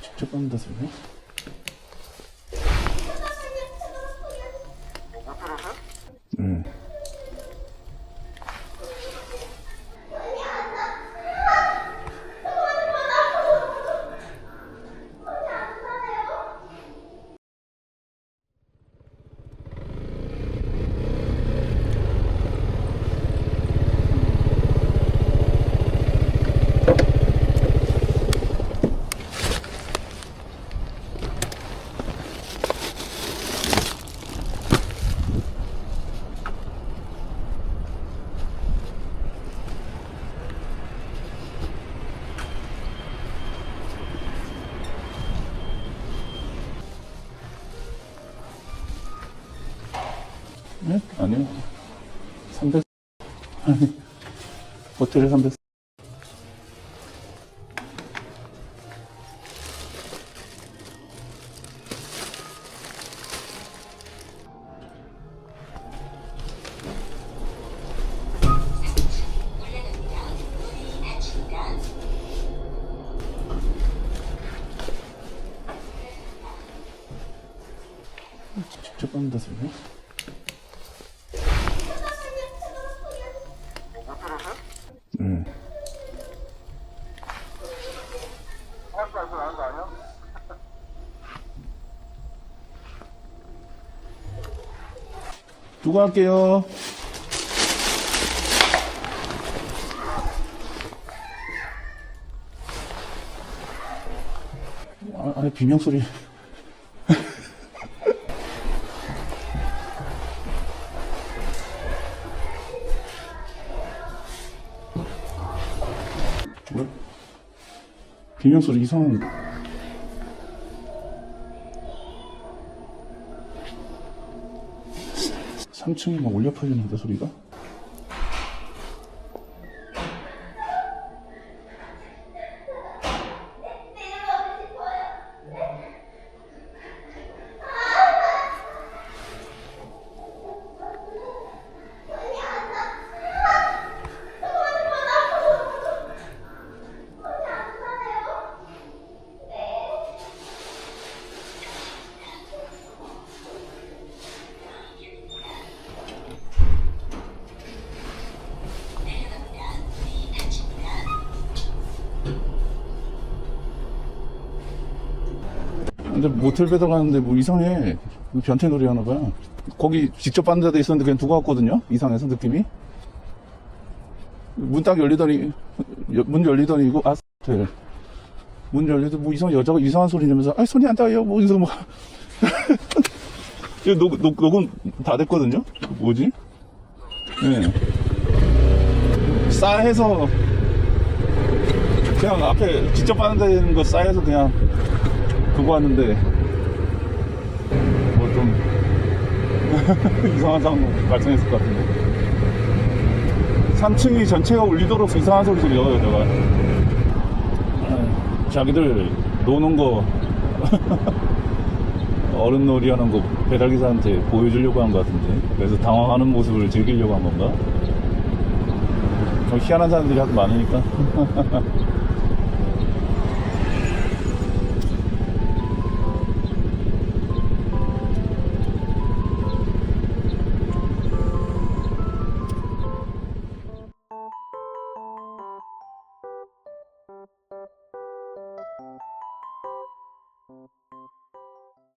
직접 빤다 소리? 응. 네? 아니요. 300. 아니, 호텔에 300. 직접 빤다 소리? 응. 두고 할게요. 아니, 비명 소리. 뭐? 비명 소리 이상한. 3층에 막 올려 퍼지는데 소리가? 근데 모텔 배달 가는데 뭐 이상해. 변태 놀이 하나 봐. 거기 직접 받는 데도 있었는데 그냥 두고 왔거든요. 이상해서 느낌이. 문 딱 열리더니, 문 열리더니 이거 호텔. 문 열리도 뭐 여자가 이상한 소리 내면서 손이 안 닿아요. 뭐 이러면서 막. 이거 녹음 다 됐거든요. 뭐지? 네. 싸해서 그냥 앞에 직접 받는 거 싸해서 그냥 두고 왔는데 뭐 좀 이상한 상황 발생했을 것 같은데 3층이 전체가 울리도록 이상한 소리 들려요. 여자가 자기들 노는 거 어른놀이 하는 거 배달기사한테 보여주려고 한 것 같은데 그래서 당황하는 모습을 즐기려고 한 건가? 좀 희한한 사람들이 하도 많으니까